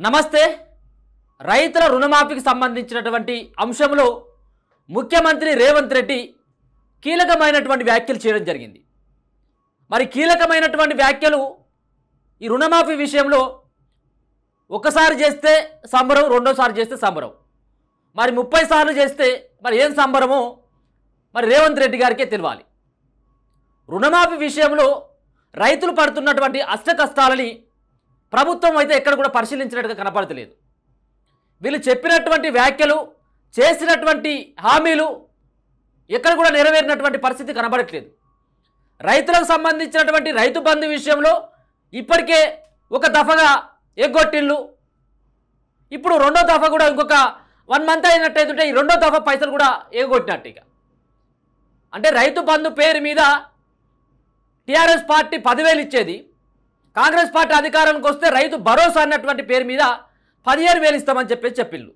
నమస్తే. రైతుల రుణమాఫీకి సంబంధించినటువంటి అంశంలో ముఖ్యమంత్రి రేవంత్ రెడ్డి కీలకమైనటువంటి వ్యాఖ్యలు చేయడం జరిగింది. మరి కీలకమైనటువంటి వ్యాఖ్యలు ఈ రుణమాఫీ విషయంలో ఒకసారి చేస్తే సంబరం, రెండోసారి చేస్తే సంబరం, మరి 30 సార్లు చేస్తే మరి ఏం సంబరమో మరి రేవంత్ రెడ్డి గారికే తెలియాలి. రుణమాఫీ విషయంలో రైతులు పడుతున్నటువంటి అష్ట కష్టాలని ప్రభుత్వం అయితే ఎక్కడ కూడా పరిశీలించినట్టుగా కనపడతలేదు. వీళ్ళు చెప్పినటువంటి వ్యాఖ్యలు, చేసినటువంటి హామీలు ఎక్కడ కూడా నెరవేరినటువంటి పరిస్థితి కనబడట్లేదు. రైతులకు సంబంధించినటువంటి రైతు బంధు విషయంలో ఇప్పటికే ఒక దఫగా ఎగ్గొట్టిళ్ళు. ఇప్పుడు రెండో దఫా కూడా ఇంకొక 1 మంత్ అయినట్టయితే ఈ రెండో దఫా పైసలు కూడా ఎగ్గొట్టినట్టు. ఇక అంటే రైతు బంధు పేరు మీద టీఆర్ఎస్ పార్టీ 10,000 ఇచ్చేది, కాంగ్రెస్ పార్టీ అధికారానికి వస్తే రైతు భరోసా అన్నటువంటి పేరు మీద 15,000 ఇస్తామని చెప్పిళ్ళు.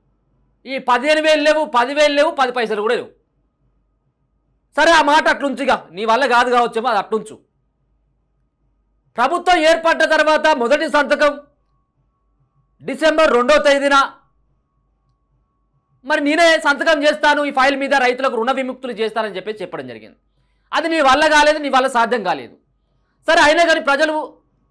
ఈ 15,000 లేవు, 10,000 లేవు, 10 పైసలు కూడా లేవు. సరే, ఆ మాట అట్లుంచుగా, నీ వల్ల కాదు కావచ్చేమో, అది అట్లుంచు. ప్రభుత్వం ఏర్పడ్డ తర్వాత మొదటి సంతకం డిసెంబర్ 2వ తేదీన మరి నేనే సంతకం చేస్తాను ఈ ఫైల్ మీద, రైతులకు రుణ విముక్తులు చేస్తానని చెప్పడం జరిగింది. అది నీ వల్ల కాలేదు, నీ వల్ల సాధ్యం కాలేదు. సరే, అయినా కానీ ప్రజలు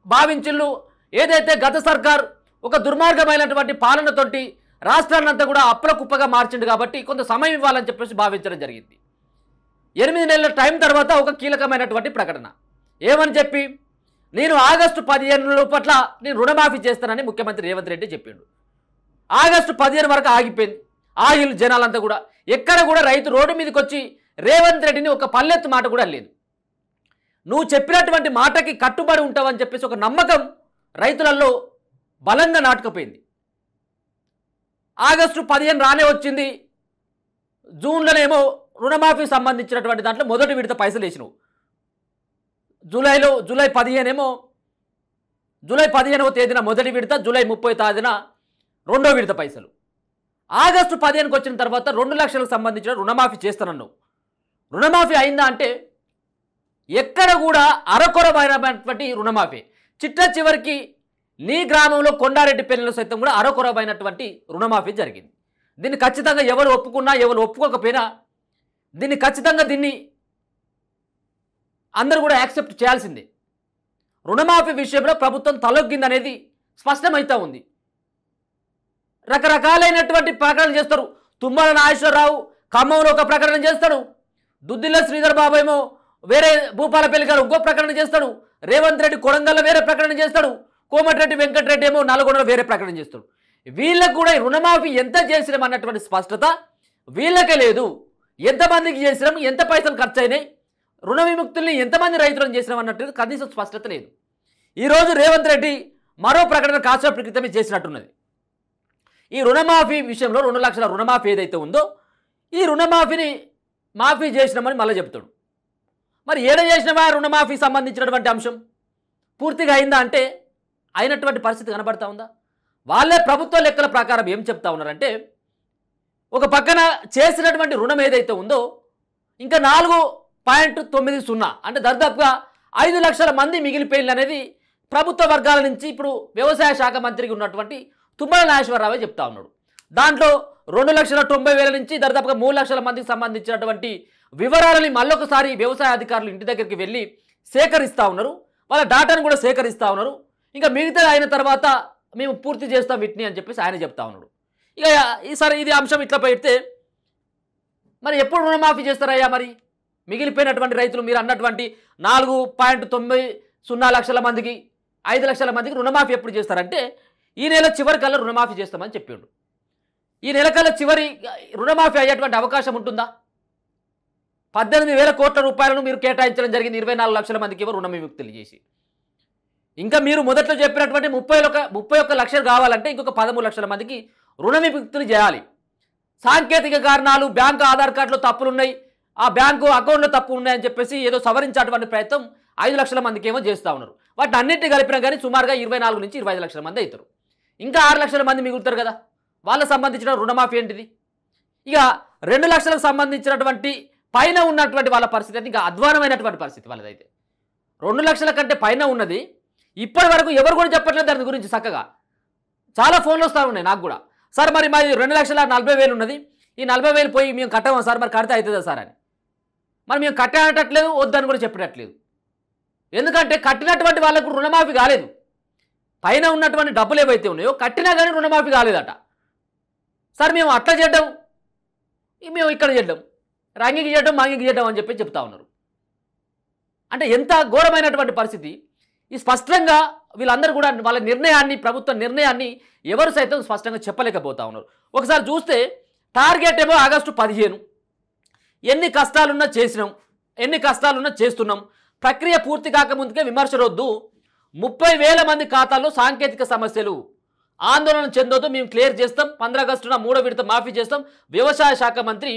భావించిళ్ళు ఏదైతే గత సర్కార్ ఒక దుర్మార్గమైనటువంటి పాలనతోటి రాష్ట్రాన్నంతా కూడా అప్పుల కుప్పగా మార్చిండు కాబట్టి కొంత సమయం ఇవ్వాలని చెప్పేసి భావించడం జరిగింది. 8 నెలల టైం తర్వాత ఒక కీలకమైనటువంటి ప్రకటన ఏమని చెప్పి, నేను ఆగస్టు 15 లోపట్ల నేను రుణమాఫీ చేస్తానని ముఖ్యమంత్రి రేవంత్ రెడ్డి చెప్పిండు. ఆగస్టు 15 వరకు ఆగిపోయింది. ఆగిలు జనాలంతా కూడా ఎక్కడ కూడా రైతు రోడ్డు మీదకి వచ్చి రేవంత్ రెడ్డిని ఒక పల్లెత్తు మాట కూడా లేదు. నువ్వు చెప్పినటువంటి మాటకి కట్టుబడి ఉంటావని చెప్పేసి ఒక నమ్మకం రైతులలో బలంగా నాటుకుపోయింది. ఆగస్టు 15 రానే వచ్చింది. జూన్లోనేమో రుణమాఫీ సంబంధించినటువంటి దాంట్లో మొదటి విడత పైసలు వేసినావు. జూలై 15వ తేదీన మొదటి విడత, జూలై 30వ తేదీన రెండో విడత పైసలు. ఆగస్టు 15కి వచ్చిన తర్వాత 2 లక్షలకు సంబంధించిన రుణమాఫీ చేస్తానన్నావు. రుణమాఫీ అయిందా అంటే ఎక్కడ కూడా అరకొరమైనటువంటి రుణమాఫీ. చిట్ట చివరికి నీ గ్రామంలో కొండారెడ్డిపల్లిలో సైతం కూడా అరకొరమైనటువంటి రుణమాఫీ జరిగింది. దీన్ని ఖచ్చితంగా ఎవరు ఒప్పుకున్నా ఎవరు ఒప్పుకోకపోయినా దీన్ని అందరూ కూడా యాక్సెప్ట్ చేయాల్సిందే. రుణమాఫీ విషయంలో ప్రభుత్వం తలొగ్గిందనేది స్పష్టమవుతూ ఉంది. రకరకాలైనటువంటి ప్రకటనలు చేస్తారు. తుమ్మల నాగేశ్వరరావు ఖమ్మంలో ఒక ప్రకటన చేస్తాడు, దుద్దిల్ల శ్రీధర్ బాబు ఏమో వేరే, భూపాలపల్లి గారు ఇంకో ప్రకటన చేస్తాడు, రేవంత్ రెడ్డి కొడంగల్లో వేరే ప్రకటన చేస్తాడు, కోమటిరెడ్డి వెంకటరెడ్డి ఏమో నల్గొండలో వేరే ప్రకటన చేస్తాడు. వీళ్ళకు కూడా రుణమాఫీ ఎంత చేసినాం అన్నటువంటి స్పష్టత వీళ్ళకే లేదు. ఎంతమందికి చేసినాం, ఎంత పైసలు ఖర్చు అయినాయి, రుణ విముక్తుల్ని ఎంతమంది రైతులను చేసినాం అన్నట్టు కనీసం స్పష్టత లేదు. ఈరోజు రేవంత్ రెడ్డి మరో ప్రకటన కాసేపటి క్రితమే చేసినట్టున్నది. ఈ రుణమాఫీ విషయంలో 2 లక్షల రుణమాఫీ ఏదైతే ఉందో ఈ రుణమాఫీని మాఫీ చేసినామని మళ్ళీ చెప్తాడు. మరి ఏడ చేసినవా రుణమాఫీ సంబంధించినటువంటి అంశం పూర్తిగా అయిందా అంటే అయినటువంటి పరిస్థితి కనబడతా ఉందా? వాళ్ళే ప్రభుత్వ లెక్కల ప్రకారం ఏం చెప్తా ఉన్నారంటే, ఒక పక్కన చేసినటువంటి రుణం ఏదైతే ఉందో ఇంకా 4.90 అంటే దాదాపుగా 5 లక్షల మంది మిగిలిపోయింది అనేది ప్రభుత్వ వర్గాల నుంచి ఇప్పుడు వ్యవసాయ శాఖ మంత్రికి ఉన్నటువంటి తుమ్మల నాగేశ్వరరావే చెప్తా ఉన్నాడు. దాంట్లో 2,90,000 నుంచి దాదాపుగా 3 లక్షల మందికి సంబంధించినటువంటి వివరాలని మళ్ళొకసారి వ్యవసాయ అధికారులు ఇంటి దగ్గరికి వెళ్ళి సేకరిస్తూ ఉన్నారు. వాళ్ళ డాటాను కూడా సేకరిస్తూ ఉన్నారు. ఇంకా మిగతా అయిన తర్వాత మేము పూర్తి చేస్తాం వీటిని అని చెప్పేసి ఆయన చెప్తా ఉన్నాడు. ఇక ఈసారి ఇది అంశం ఇట్లా పెడితే మరి ఎప్పుడు రుణమాఫీ చేస్తారయ్యా? మరి మిగిలిపోయినటువంటి రైతులు మీరు అన్నటువంటి 4.90 లక్షల మందికి, 5 లక్షల మందికి రుణమాఫీ ఎప్పుడు చేస్తారంటే ఈ నెల చివరి కల్లా రుణమాఫీ చేస్తామని చెప్పిండు. ఈ నెల కల్లా చివరి రుణమాఫీ అయ్యేటువంటి అవకాశం ఉంటుందా? 18,000 కోట్ల రూపాయలను మీరు కేటాయించడం జరిగింది 24 లక్షల మందికి రుణ విముక్తులు చేసి. ఇంకా మీరు మొదట్లో చెప్పినటువంటి 31 లక్షలు కావాలంటే ఇంకొక 13 లక్షల మందికి రుణ విముక్తులు చేయాలి. సాంకేతిక కారణాలు, బ్యాంకు ఆధార్ కార్డులో తప్పులున్నాయి, ఆ బ్యాంకు అకౌంట్లో తప్పు ఉన్నాయని చెప్పేసి ఏదో సవరించేటువంటి ప్రయత్నం 5 లక్షల మందికి ఏమో చేస్తూ ఉన్నారు. వాటిని అన్నింటినీ కలిపినా కానీ సుమారుగా 24 నుంచి 25 లక్షల మంది అవుతారు. ఇంకా 6 లక్షల మంది మిగులుతారు కదా, వాళ్ళకు సంబంధించిన రుణమాఫీ ఏంటిది? ఇక 2 లక్షలకు సంబంధించినటువంటి పైన ఉన్నటువంటి వాళ్ళ పరిస్థితి అయితే ఇంకా అధ్వానమైనటువంటి పరిస్థితి వాళ్ళదైతే. 2 లక్షల కంటే పైన ఉన్నది ఇప్పటి వరకు ఎవరు కూడా చెప్పట్లేదు దాని గురించి చక్కగా. చాలా ఫోన్లు వస్తూ ఉన్నాయి నాకు కూడా. సార్ మరి మాది 2,40,000 ఉన్నది, ఈ 40,000 పోయి మేము కట్టమా సార్, మరి కడితే అవుతుందా సార్ అని. మరి మేము కట్టేటట్లేదు, వద్దని కూడా చెప్పేటట్లేదు. ఎందుకంటే కట్టినటువంటి వాళ్ళకు రుణమాఫీ కాలేదు. పైన ఉన్నటువంటి డబ్బులు ఏవైతే ఉన్నాయో కట్టినా కానీ రుణమాఫీ కాలేదట. సార్ మేము అట్లా చేద్దాం, మేము ఇక్కడ చేద్దాం, రంగికి చేయడం మాంగికి చేయడం అని చెప్పి చెప్తా ఉన్నారు. అంటే ఎంత ఘోరమైనటువంటి పరిస్థితి. ఈ స్పష్టంగా వీళ్ళందరూ కూడా వాళ్ళ నిర్ణయాన్ని, ప్రభుత్వ నిర్ణయాన్ని ఎవరు సైతం స్పష్టంగా చెప్పలేకపోతా ఉన్నారు. ఒకసారి చూస్తే టార్గెట్ ఏమో ఆగస్టు 15. ఎన్ని కష్టాలున్నా చేసినాం, ఎన్ని కష్టాలున్నా చేస్తున్నాం, ప్రక్రియ పూర్తి కాకముందుకే విమర్శలొద్దు, 30,000 మంది ఖాతాల్లో సాంకేతిక సమస్యలు, ఆందోళన చెందొద్దు, మేము క్లియర్ చేస్తాం, 15 ఆగస్టున 3వ విడత మాఫీ చేస్తాం. వ్యవసాయ శాఖ మంత్రి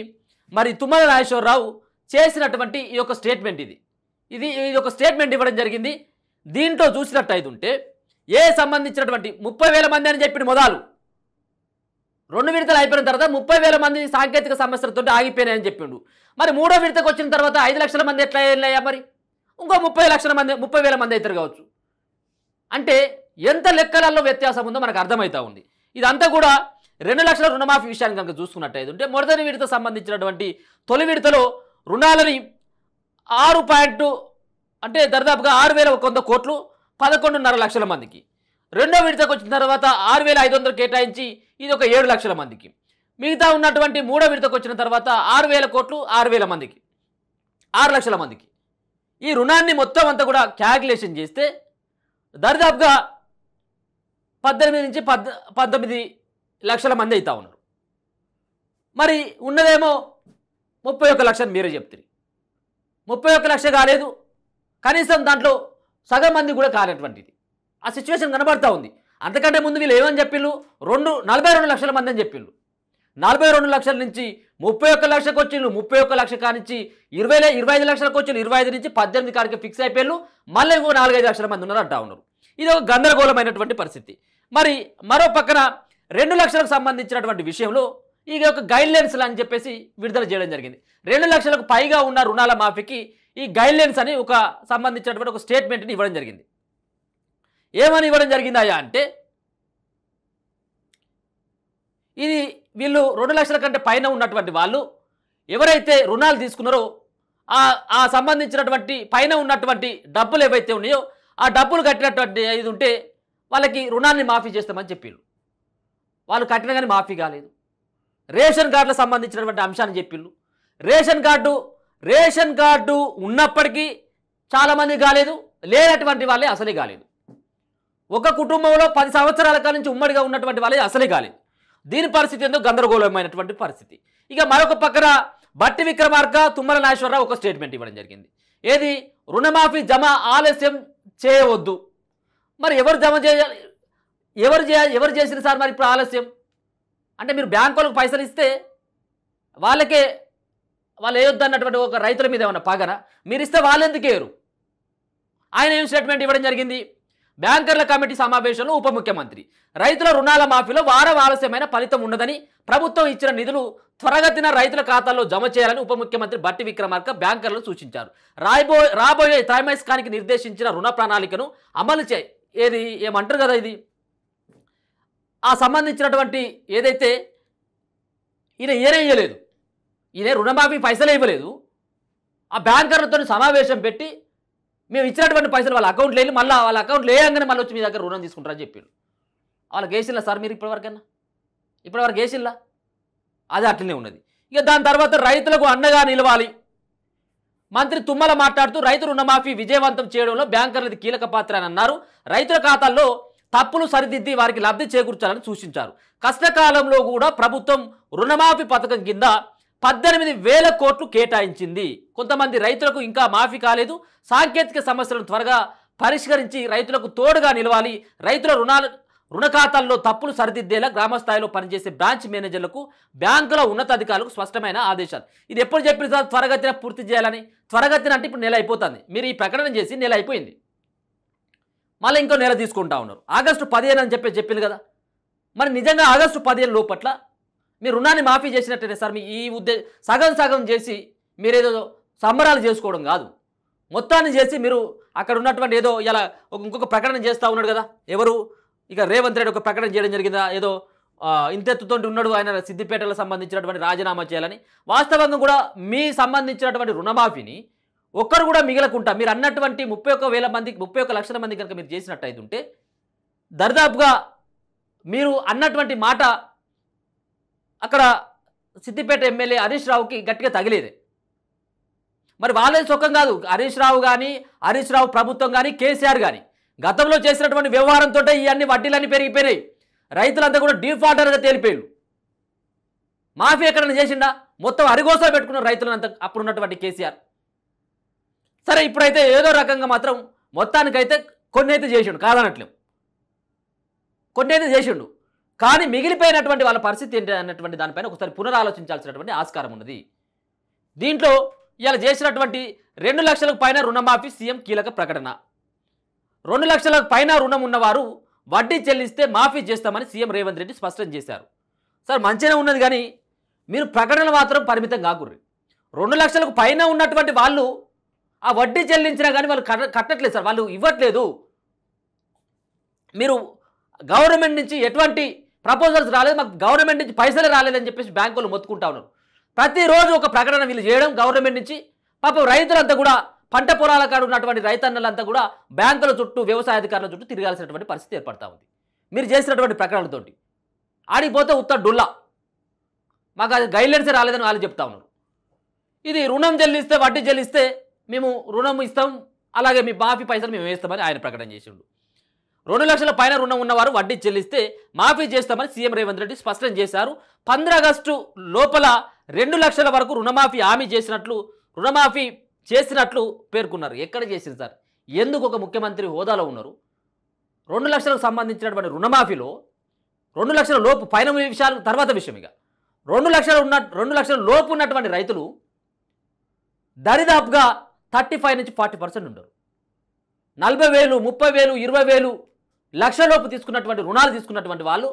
మరి తుమ్మల నాగేశ్వరరావు చేసినటువంటి ఈ యొక్క స్టేట్మెంట్ ఇది ఒక స్టేట్మెంట్ ఇవ్వడం జరిగింది. దీంట్లో చూసినట్టయితే ఉంటే సంబంధించినటువంటి 30,000 మంది అని చెప్పిన మొదలు 2 విడతలు అయిపోయిన తర్వాత 30,000 మంది సాంకేతిక సమస్యలతో ఆగిపోయినాయని చెప్పిండు. మరి 3వ విడతకు వచ్చిన తర్వాత 5 లక్షల మంది ఎట్లా వెళ్ళాయా, మరి ఇంకో 30,000 మంది అవుతారు కావచ్చు. అంటే ఎంత లెక్కలలో వ్యత్యాసం ఉందో మనకు అర్థమవుతా ఉంది. ఇదంతా కూడా 2 లక్షల రుణమాఫీ విషయాన్ని కనుక చూసుకున్నట్టయితే ఉంటే మొదటి విడత సంబంధించినటువంటి తొలి విడతలో రుణాలని 6 అంటే దాదాపుగా 6,100 కోట్లు 11.5 లక్షల మందికి, రెండో విడతకు వచ్చిన తర్వాత 6,500 కేటాయించి ఇది ఒక 7 లక్షల మందికి, మిగతా ఉన్నటువంటి మూడో విడతకు వచ్చిన తర్వాత 6,000 కోట్లు 6,000 మందికి, 6 లక్షల మందికి. ఈ రుణాన్ని మొత్తం అంతా కూడా క్యాల్కులేషన్ చేస్తే దాదాపుగా 18 నుంచి 19 లక్షల మంది అవుతా ఉన్నారు. మరి ఉన్నదేమో 31 లక్షలు మీరే చెప్తారు. 31 లక్ష కాలేదు, కనీసం దాంట్లో సగం మంది కూడా కానటువంటిది ఆ సిచ్యువేషన్ కనబడతా ఉంది. అంతకంటే ముందు వీళ్ళు ఏమని చెప్పిళ్ళు, 42 లక్షల మంది అని చెప్పిళ్ళు. 42 లక్షల నుంచి 31 లక్షకు వచ్చిళ్ళు, 31 లక్ష కానించి 25 లక్షలకు వచ్చిళ్ళు, 25 నుంచి 18 కాడికి ఫిక్స్ అయిపోయారు. మళ్ళీ ఇంకో 4-5 లక్షల మంది ఉన్నారు అంటా ఉన్నారు. ఇది ఒక గందరగోళమైనటువంటి పరిస్థితి. మరి మరో పక్కన 2 లక్షలకు సంబంధించినటువంటి విషయంలో ఈ ఒక గైడ్లైన్స్లు అని చెప్పేసి విడుదల చేయడం జరిగింది. 2 లక్షలకు పైగా ఉన్న రుణాల మాఫీకి ఈ గైడ్లైన్స్ అని ఒక సంబంధించినటువంటి ఒక స్టేట్మెంట్ని ఇవ్వడం జరిగింది. ఏమని ఇవ్వడం జరిగిందా అంటే, ఇది వీళ్ళు 2 లక్షల కంటే పైన ఉన్నటువంటి వాళ్ళు ఎవరైతే రుణాలు తీసుకున్నారో ఆ సంబంధించినటువంటి పైన ఉన్నటువంటి డబ్బులు ఏవైతే ఉన్నాయో ఆ డబ్బులు కట్టినటువంటి ఇది ఉంటే వాళ్ళకి రుణాన్ని మాఫీ చేస్తామని చెప్పారు. వాళ్ళు కట్టినా కానీ మాఫీ కాలేదు. రేషన్ కార్డులకు సంబంధించినటువంటి అంశాన్ని చెప్పిళ్ళు. రేషన్ కార్డు ఉన్నప్పటికీ చాలామంది కాలేదు, లేనటువంటి వాళ్ళే అసలే కాలేదు. ఒక కుటుంబంలో 10 సంవత్సరాల కాల నుంచి ఉమ్మడిగా ఉన్నటువంటి వాళ్ళే అసలే కాలేదు. దీని పరిస్థితి ఏందో గందరగోళమైనటువంటి పరిస్థితి. ఇక మరొక పక్కన బట్టి విక్రమార్క, తుమ్మల నాగేశ్వరరావు ఒక స్టేట్మెంట్ ఇవ్వడం జరిగింది. ఏది, రుణమాఫీ జమ ఆలస్యం చేయవద్దు. మరి ఎవరు జమ చేయాలి, ఎవరు చేసిన సార్ మరి ఇప్పుడు ఆలస్యం అంటే, మీరు బ్యాంకులకు పైసలు ఇస్తే వాళ్ళు వేయొద్దు అన్నటువంటి ఒక రైతుల మీద ఏమన్నా పగన, మీరు ఇస్తే వాళ్ళు ఎందుకు వేయరు? ఆయన ఏం స్టేట్మెంట్ ఇవ్వడం జరిగింది, బ్యాంకర్ల కమిటీ సమావేశంలో ఉప ముఖ్యమంత్రి రైతుల రుణాల మాఫీలో వారం ఆలస్యమైన ఫలితం ఉండదని, ప్రభుత్వం ఇచ్చిన నిధులు త్వరగతిన రైతుల ఖాతాల్లో జమ చేయాలని ఉప ముఖ్యమంత్రి బట్టి విక్రమార్క బ్యాంకర్లు సూచించారు. రాబోయే త్రైమాసికానికి నిర్దేశించిన రుణ ప్రణాళికను అమలు ఏమంటారు కదా, ఇది ఆ సంబంధించినటువంటి ఏదైతే ఈయన వేయలేదు, ఈయన రుణమాఫీ పైసలే ఇవ్వలేదు. ఆ బ్యాంకర్లతో సమావేశం పెట్టి మేము ఇచ్చినటువంటి పైసలు వాళ్ళ అకౌంట్లో వెళ్ళి మళ్ళీ వాళ్ళ అకౌంట్లో వేయంగానే మళ్ళీ వచ్చి మీ దగ్గర రుణం తీసుకుంటారని చెప్పారు. వాళ్ళకి వేసిల్లా సార్ మీరు ఇప్పటివరకు వేసిల్లా? అది అట్లనే ఉన్నది. ఇక దాని తర్వాత రైతులకు అండగా నిలవాలి. మంత్రి తుమ్మల మాట్లాడుతూ రైతు రుణమాఫీ విజయవంతం చేయడంలో బ్యాంకర్లది కీలక పాత్ర అని అన్నారు. రైతుల ఖాతాల్లో తప్పులు సరిదిద్ది వారికి లబ్ధి చేకూర్చాలని సూచించారు. కష్టకాలంలో కూడా ప్రభుత్వం రుణమాఫీ పథకం కింద 18,000 కోట్లు కేటాయించింది. కొంతమంది రైతులకు ఇంకా మాఫీ కాలేదు. సాంకేతిక సమస్యలను త్వరగా పరిష్కరించి రైతులకు తోడుగా నిలవాలి. రైతుల రుణ ఖాతాల్లో తప్పులు సరిదిద్దేలా గ్రామస్థాయిలో పనిచేసే బ్రాంచ్ మేనేజర్లకు బ్యాంకుల ఉన్నతాధికారులకు స్పష్టమైన ఆదేశాలు. ఇది ఎప్పుడు చెప్పిన సార్ త్వరగతిన పూర్తి చేయాలని? త్వరగతిన అంటే ఇప్పుడు నెల అయిపోతుంది. మీరు ఈ ప్రకటన చేసి నెల అయిపోయింది, మళ్ళీ ఇంకో నెల తీసుకుంటా ఉన్నారు. ఆగస్టు 15 అని చెప్పింది కదా. మరి నిజంగా ఆగస్టు 15 లోపట్ల మీరు రుణాన్ని మాఫీ చేసినట్టయితే సార్, మీ ఈ సగం చేసి మీరేదో సంబరాలు చేసుకోవడం కాదు, మొత్తాన్ని చేసి మీరు అక్కడ ఉన్నటువంటి ఏదో ఇలా ఇంకొక ప్రకటన చేస్తూ ఉన్నాడు కదా ఎవరు, ఇక రేవంత్ రెడ్డి ఒక ప్రకటన చేయడం జరిగిందా, ఏదో ఇంతెత్తుతో ఉన్నాడు ఆయన సిద్దిపేటలో సంబంధించినటువంటి రాజీనామా చేయాలని. వాస్తవంగా కూడా మీ సంబంధించినటువంటి రుణమాఫీని ఒక్కరు కూడా మిగలకుండా మీరు అన్నటువంటి 31,000 మందికి 31 లక్షల మంది కనుక మీరు చేసినట్టయితే ఉంటే దర్దాపుగా మీరు అన్నటువంటి మాట అక్కడ సిద్దిపేట ఎమ్మెల్యే హరీష్ రావుకి గట్టిగా తగిలేదే. మరి వాళ్ళే సుఖం కాదు, హరీష్ రావు కానీ హరీష్ రావు ప్రభుత్వం కానీ కేసీఆర్ కానీ గతంలో చేసినటువంటి వ్యవహారంతో ఇవన్నీ వడ్డీలన్నీ పెరిగిపోయినాయి. రైతులంతా కూడా డిఫాల్టర్గా తేలిపోయారు. మాఫీ ఎక్కడైనా చేసిండా? మొత్తం అరిగోసా పెట్టుకున్న రైతులంతా అప్పుడున్నటువంటి కేసీఆర్. సరే ఇప్పుడైతే ఏదో రకంగా మాత్రం మొత్తానికైతే కొన్ని అయితే చేసిండు, కాదనట్లేం, కొన్ని అయితే చేసిండు. కానీ మిగిలిపోయినటువంటి వాళ్ళ పరిస్థితి ఏంటి అన్నటువంటి దానిపైన ఒకసారి పునరాలోచించాల్సినటువంటి ఆస్కారం ఉన్నది. దీంట్లో ఇలా చేసినటువంటి 2 లక్షలకు పైన రుణమాఫీ సీఎం కీలక ప్రకటన. 2 లక్షలకు పైన రుణం ఉన్నవారు వడ్డీ చెల్లిస్తే మాఫీ చేస్తామని సీఎం రేవంత్ రెడ్డి స్పష్టం చేశారు. సార్ మంచిగానే ఉన్నది కానీ మీరు ప్రకటనలు మాత్రం పరిమితం కాకూడదు. 2 లక్షలకు పైన ఉన్నటువంటి వాళ్ళు ఆ వడ్డీ చెల్లించినా కానీ వాళ్ళు కట్టట్లేదు సార్, వాళ్ళు ఇవ్వట్లేదు. మీరు గవర్నమెంట్ నుంచి ఎటువంటి ప్రపోజల్స్ రాలేదు, మాకు గవర్నమెంట్ నుంచి పైసలే రాలేదని చెప్పేసి బ్యాంకులు మొత్తుకుంటా ఉన్నారు. ప్రతిరోజు ఒక ప్రకటన వీళ్ళు చేయడం గవర్నమెంట్ నుంచి. పాపం రైతులంతా కూడా పంట పొలాల కాడ ఉన్నటువంటి రైతన్నలంతా కూడా బ్యాంకుల చుట్టూ వ్యవసాయ అధికారుల చుట్టూ తిరగాల్సినటువంటి పరిస్థితి ఏర్పడతా ఉంది మీరు చేసినటువంటి ప్రకటనలతోటి. ఆడిపోతే ఉత్త డొల్లా, మాకు అది గైడ్లైన్సే రాలేదని వాళ్ళు చెప్తా ఉన్నారు. ఇది రుణం చెల్లిస్తే వడ్డీ చెల్లిస్తే మేము రుణం ఇస్తాం, అలాగే మీ మాఫీ పైసలు మేము వేస్తామని ఆయన ప్రకటన చేసిండు. 2 లక్షల పైన రుణం ఉన్నవారు వడ్డీ చెల్లిస్తే మాఫీ చేస్తామని సీఎం రేవంత్ రెడ్డి స్పష్టం చేశారు. 15 ఆగస్టు లోపల 2 లక్షల వరకు రుణమాఫీ హామీ చేసినట్లు పేర్కొన్నారు. ఎక్కడ చేసింది సార్? ఎందుకు ఒక ముఖ్యమంత్రి హోదాలో ఉన్నారు? 2 లక్షలకు సంబంధించినటువంటి రుణమాఫీలో 2 లక్షల లోపు పైన విషయాలు తర్వాత విషయం. ఇక 2 లక్షల లోపు ఉన్నటువంటి రైతులు దరిదాపుగా 35 నుంచి 40% ఉండరు. 40,000, 30,000, 20,000 లక్షలోపు తీసుకున్నటువంటి రుణాలు తీసుకున్నటువంటి వాళ్ళు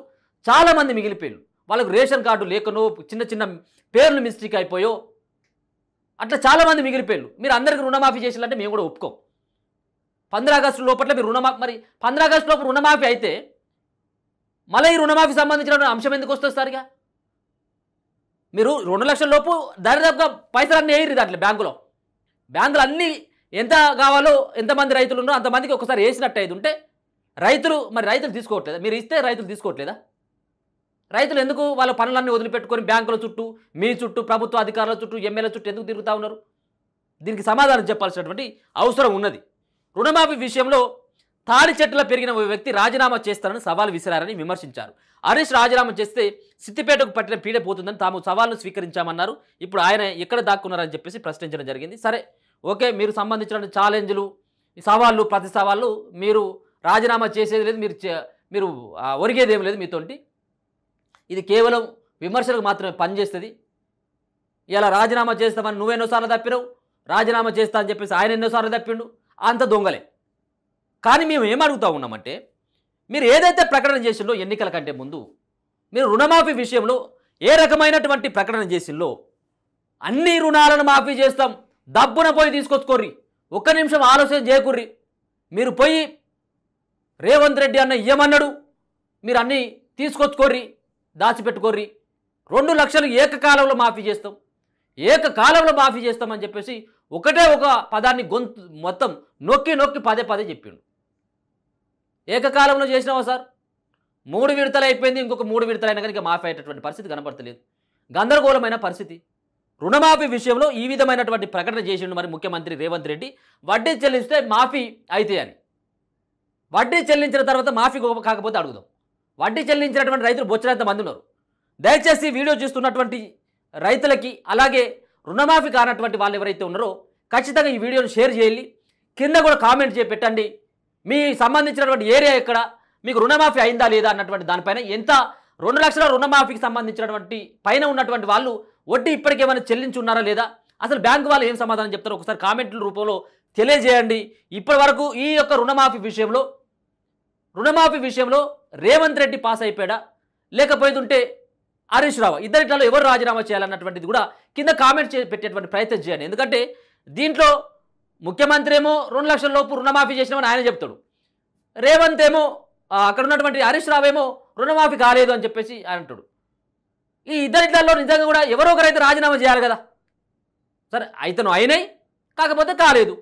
చాలామంది మిగిలిపోయారు. వాళ్ళకు రేషన్ కార్డు లేకనో చిన్న చిన్న పేర్లు మిస్టేక్ అయిపోయో అట్లా చాలామంది మిగిలిపోయారు. మీరు అందరికీ రుణమాఫీ చేయాలంటే మేము కూడా ఒప్పుకోం. 15 ఆగస్టు లోపల మీరు రుణమాఫీ, మరి 15 ఆగస్టు లోపు రుణమాఫీ అయితే మళ్ళీ ఈ రుణమాఫీ సంబంధించిన అంశం ఎందుకు వస్తుంది సార్? ఇక మీరు 2 లక్షల లోపు దరిదాపుగా పైసలన్నీ వేయరు దాంట్లో బ్యాంకులు అన్నీ ఎంత కావాలో ఎంతమంది రైతులు ఉన్నారో అంతమందికి ఒకసారి వేసినట్టు అయితే ఉంటే రైతులు తీసుకోవట్లేదా? మీరు ఇస్తే రైతులు తీసుకోవట్లేదా? రైతులు ఎందుకు వాళ్ళ పనులన్నీ వదిలిపెట్టుకొని బ్యాంకుల చుట్టూ, మీ చుట్టూ, ప్రభుత్వ అధికారుల చుట్టూ, ఎమ్మెల్యేల చుట్టూ ఎందుకు తిరుగుతూ ఉన్నారు? దీనికి సమాధానం చెప్పాల్సినటువంటి అవసరం ఉన్నది. రుణమాఫీ విషయంలో తాడి చెట్టులో పెరిగిన ఓ వ్యక్తి రాజీనామా చేస్తారని సవాల్ విసిరారని విమర్శించారు. హరీష్ రాజీనామా చేస్తే సిద్దిపేటకు పట్టిన పీడ పోతుందని తాము సవాల్ను స్వీకరించామన్నారు. ఇప్పుడు ఆయన ఎక్కడ దాక్కున్నారని చెప్పేసి ప్రశ్నించడం జరిగింది. సరే ఓకే, మీరు సంబంధించిన ఛాలెంజ్లు, సవాళ్ళు, ప్రతి సవాళ్ళు మీరు రాజీనామా చేసేది లేదు, మీరు ఒరిగేది ఏం లేదు మీతోటి. ఇది కేవలం విమర్శలకు మాత్రమే పనిచేస్తుంది. ఇలా రాజీనామా చేస్తామని నువ్వెన్నోసార్లు తప్పినావు, రాజీనామా చేస్తా అని చెప్పేసి ఆయన ఎన్నోసార్లు తప్పిండు, అంత దొంగలే. కానీ మేము ఏమడుగుతా ఉన్నామంటే, మీరు ఏదైతే ప్రకటన చేసిందో ఎన్నికల కంటే ముందు మీరు రుణమాఫీ విషయంలో ఏ రకమైనటువంటి ప్రకటన చేసిందో, అన్ని రుణాలను మాఫీ చేస్తాం, దబ్బున పోయి తీసుకొచ్చుకోర్రి, ఒక్క నిమిషం ఆలోచన చేయకుర్రి, మీరు పోయి రేవంత్ రెడ్డి అన్న ఇయ్యమన్నాడు, మీరు అన్నీ తీసుకొచ్చుకోర్రి, దాచిపెట్టుకోర్రి, 2 లక్షలు ఏకకాలంలో మాఫీ చేస్తామని చెప్పేసి ఒకటే ఒక పదాన్ని గొంతు మొత్తం నొక్కి పదే చెప్పిండు. ఏకకాలంలో చేసినావా సార్? 3 విడతలు అయిపోయింది, ఇంకొక 3 విడతలైనా కనుక మాఫీ అయ్యేటటువంటి పరిస్థితి కనబడతలేదు. గందరగోళమైన పరిస్థితి. రుణమాఫీ విషయంలో ఈ విధమైనటువంటి ప్రకటన చేసిండు మరి ముఖ్యమంత్రి రేవంత్ రెడ్డి. వడ్డీ చెల్లిస్తే మాఫీ అయితే అని, వడ్డీ చెల్లించిన తర్వాత మాఫీ కాకపోతే అడుగుదాం. వడ్డీ చెల్లించినటువంటి రైతులు బొచ్చడంత మంది ఉన్నారు. దయచేసి వీడియో చూస్తున్నటువంటి రైతులకి, అలాగే రుణమాఫీ కానటువంటి వాళ్ళు ఎవరైతే ఉన్నారో ఖచ్చితంగా ఈ వీడియోను షేర్ చేయాలి. కింద కూడా కామెంట్ చేసి పెట్టండి, మీ సంబంధించినటువంటి ఏరియా ఎక్కడ, మీకు రుణమాఫీ అయిందా లేదా అన్నటువంటి దానిపైన. ఎంత 2 లక్షల రుణమాఫీకి సంబంధించినటువంటి పైన ఉన్నటువంటి వాళ్ళు వడ్డీ ఇప్పటికేమైనా చెల్లించి ఉన్నారా లేదా, అసలు బ్యాంకు వాళ్ళు ఏం సమాధానం చెప్తారో ఒకసారి కామెంట్ల రూపంలో తెలియజేయండి. ఇప్పటి వరకు ఈ యొక్క రుణమాఫీ విషయంలో రేవంత్ రెడ్డి పాస్ అయిపోయాడా, లేకపోతుంటే హరీష్ రావు, ఇద్దరిలో ఎవరు రాజీనామా చేయాలన్నటువంటిది కూడా కింద కామెంట్ పెట్టేటువంటి ప్రయత్నం చేయండి. ఎందుకంటే దీంట్లో ముఖ్యమంత్రి ఏమో 2 లక్షల లోపు రుణమాఫీ చేసినామని ఆయన చెప్తాడు, రేవంత్ ఏమో అక్కడ ఉన్నటువంటి హరీష్ రావు ఏమో రుణమాఫీ కాలేదు అని చెప్పేసి అంటాడు. ఈ ఇద్దరిలో నిజంగా కూడా ఎవరో ఒకరైతే రాజీనామా చేయాలి కదా. సరే అయితేనో అయినాయి, కాకపోతే కాలేదు.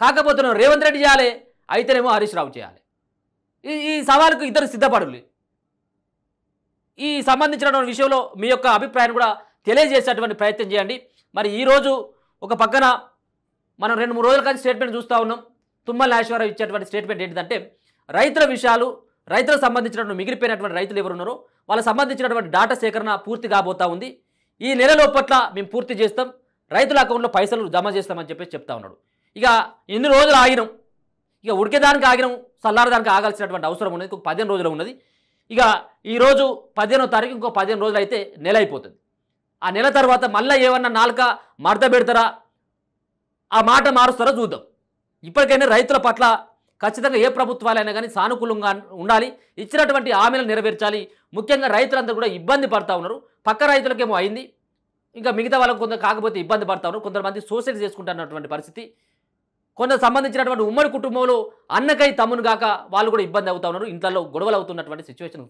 కాకపోతే రేవంత్ రెడ్డి చేయాలి, అయితేనేమో హరీష్ రావు చేయాలి. ఈ సవాలుకు ఇద్దరు సిద్ధపడులు. ఈ సంబంధించినటువంటి విషయంలో మీ యొక్క అభిప్రాయాన్ని కూడా తెలియజేసేటువంటి ప్రయత్నం చేయండి. మరి ఈరోజు ఒక పక్కన మనం 2-3 రోజుల కానీ స్టేట్మెంట్ చూస్తూ ఉన్నాం. తుమ్మల నాగేశ్వరరావు ఇచ్చేటువంటి స్టేట్మెంట్ ఏంటిదంటే రైతుల విషయాలు, రైతులకు సంబంధించినటువంటి మిగిలిపోయినటువంటి రైతులు ఎవరు ఉన్నారో వాళ్ళకి సంబంధించినటువంటి డేటా సేకరణ పూర్తి కాబోతా ఉంది. ఈ నెల లోపట్ల మేము పూర్తి చేస్తాం, రైతుల అకౌంట్లో పైసలు జమ చేస్తామని చెప్పేసి చెప్తా ఉన్నాడు. ఇక ఇన్ని రోజులు ఆగినాం, ఇక ఉడికేదానికి ఆగినాం, చల్లారదానికి ఆగాల్సినటువంటి అవసరం ఉన్నది. ఇంకొక 15 రోజులు ఉన్నది. ఇక ఈరోజు 15వ తారీఖు, ఇంకో 15 రోజులు అయితే నెల అయిపోతుంది. ఆ నెల తర్వాత మళ్ళీ ఏమన్నా నాలుక మడత పెడతారా, ఆ మాట మారుస్తారో చూద్దాం. ఇప్పటికైనా రైతుల పట్ల ఖచ్చితంగా ఏ ప్రభుత్వాలైనా కానీ సానుకూలంగా ఉండాలి, ఇచ్చినటువంటి హామీలను నెరవేర్చాలి. ముఖ్యంగా రైతులందరూ కూడా ఇబ్బంది పడుతూ ఉన్నారు. పక్క రైతులకేమో అయింది, ఇంకా మిగతా వాళ్ళకు కొందరు కాకపోతే ఇబ్బంది పడుతూ ఉన్నారు. కొంతమంది సూసైడ్ చేసుకుంటున్నటువంటి పరిస్థితి, కొంత సంబంధించినటువంటి ఉమ్మడి కుటుంబంలో అన్నకై తమ్మును గాక వాళ్ళు కూడా ఇబ్బంది అవుతా ఉన్నారు. ఇంట్లో గొడవలు అవుతున్నటువంటి సిచ్యువేషన్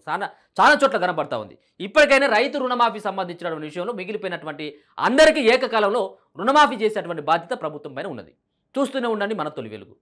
చాలా చోట్ల కనబడతా ఉంది. ఇప్పటికైనా రైతు రుణమాఫీ సంబంధించినటువంటి విషయంలో మిగిలిపోయినటువంటి అందరికీ ఏకకాలంలో రుణమాఫీ చేసేటువంటి బాధ్యత ప్రభుత్వం పైన ఉన్నది. చూస్తూనే ఉండండి మన తొలి వెలుగు.